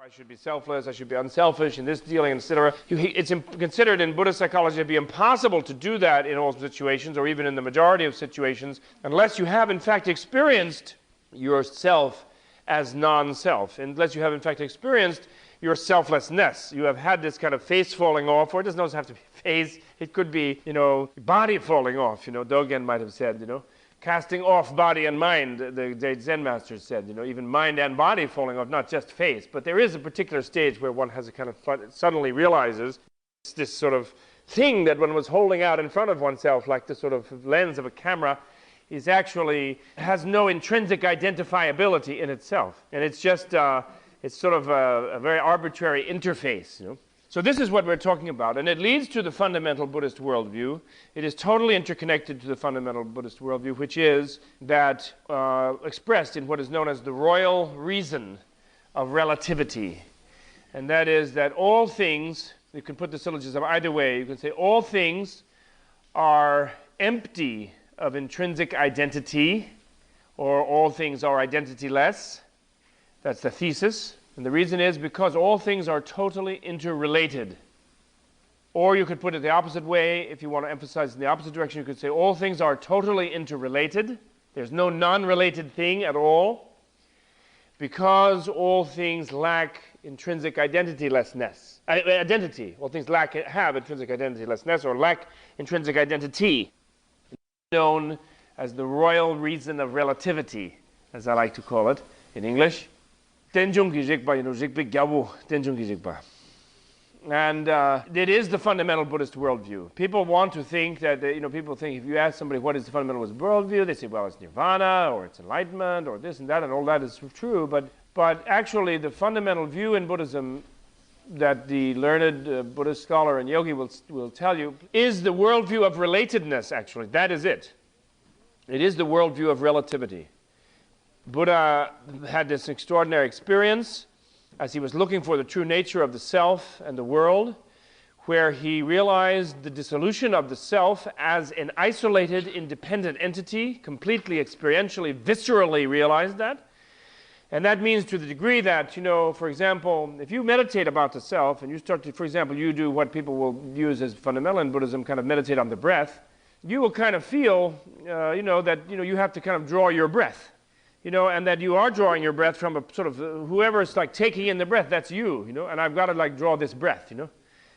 I should be selfless, I should be unselfish in this dealing, etc. It's considered in Buddhist psychology to be impossible to do that in all situations, or even in the majority of situations, unless you have in fact experienced yourself as non-self, unless you have in fact experienced your selflessness. You have had this kind of face falling off, or it doesn't always have to be face, it could be, body falling off, Dogen might have said, casting off body and mind, the Zen masters said, even mind and body falling off, not just face. But there is a particular stage where one has a kind of suddenly realizes this sort of thing that one was holding out in front of oneself, like the sort of lens of a camera, is actually has no intrinsic identifiability in itself. And it's just, it's sort of a very arbitrary interface, So this is what we're talking about, and it leads to the fundamental Buddhist worldview. It is totally interconnected to the fundamental Buddhist worldview, which is that expressed in what is known as the royal reason of relativity. And that is that all things, you can put the syllogism either way, you can say all things are empty of intrinsic identity, or all things are identityless. That's the thesis. And the reason is because all things are totally interrelated. Or you could put it the opposite way. If you want to emphasize in the opposite direction, you could say all things are totally interrelated. There's no non-related thing at all. Because all things lack intrinsic identitylessness. Identity. All things have intrinsic identitylessness or lack intrinsic identity. It's known as the royal reason of relativity, as I like to call it in English. And it is the fundamental Buddhist worldview. People want to think that, people think if you ask somebody what is the fundamental Buddhist worldview, they say, well, it's nirvana, or it's enlightenment, or this and that, and all that is true. But actually, the fundamental view in Buddhism that the learned Buddhist scholar and yogi will tell you is the worldview of relatedness, actually. That is it. It is the worldview of relativity. Buddha had this extraordinary experience as he was looking for the true nature of the self and the world, where he realized the dissolution of the self as an isolated, independent entity, completely experientially, viscerally realized that. And that means to the degree that, for example, if you meditate about the self and you start to, for example, you do what people will use as fundamental in Buddhism, kind of meditate on the breath, you will kind of feel, that, you have to kind of draw your breath. And that you are drawing your breath from a sort of, whoever's like taking in the breath, that's you, and I've got to like draw this breath,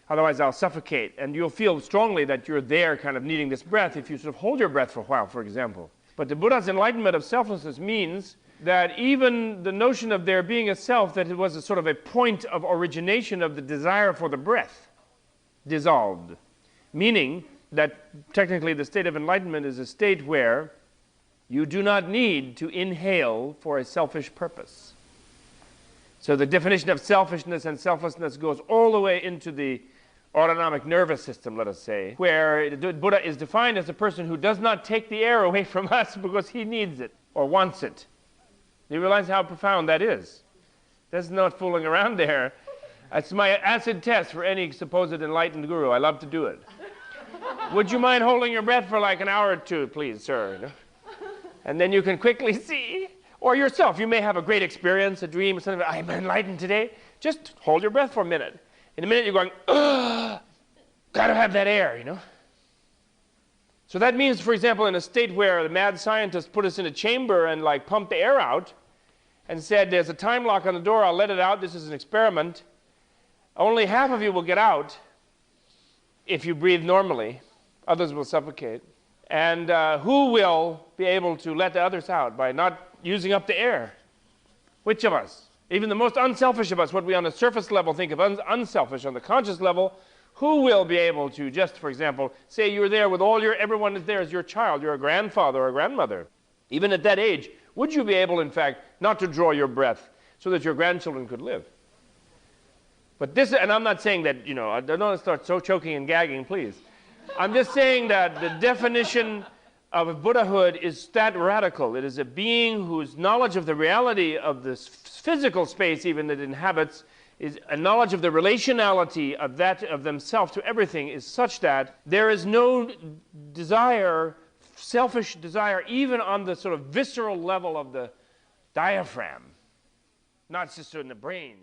otherwise I'll suffocate. And you'll feel strongly that you're there kind of needing this breath if you sort of hold your breath for a while, for example. But the Buddha's enlightenment of selflessness means that even the notion of there being a self, that it was a sort of a point of origination of the desire for the breath, dissolved. Meaning that technically the state of enlightenment is a state where you do not need to inhale for a selfish purpose. So the definition of selfishness and selflessness goes all the way into the autonomic nervous system, let us say, where Buddha is defined as a person who does not take the air away from us because he needs it or wants it. You realize how profound that is? That's not fooling around there. That's my acid test for any supposed enlightened guru. I love to do it. Would you mind holding your breath for like an hour or two, please, sir? And then you can quickly see, or yourself, you may have a great experience, a dream, or something, I'm enlightened today. Just hold your breath for a minute. In a minute you're going, ugh, gotta have that air, So that means, for example, in a state where the mad scientist put us in a chamber and like pumped the air out and said, there's a time lock on the door, I'll let it out, this is an experiment. Only half of you will get out if you breathe normally. Others will suffocate. And who will be able to let the others out by not using up the air? Which of us? Even the most unselfish of us, what we on the surface level think of unselfish, on the conscious level, who will be able to just, for example, say you're there with everyone is there as your child, you're a grandfather or a grandmother. Even at that age, would you be able, in fact, not to draw your breath so that your grandchildren could live? But this, and I'm not saying that, I don't want to start so choking and gagging, please. I'm just saying that the definition of Buddhahood is that radical. It is a being whose knowledge of the reality of this physical space even that it inhabits is a knowledge of the relationality of that of themselves to everything is such that there is no desire, selfish desire, even on the sort of visceral level of the diaphragm, not just in the brain,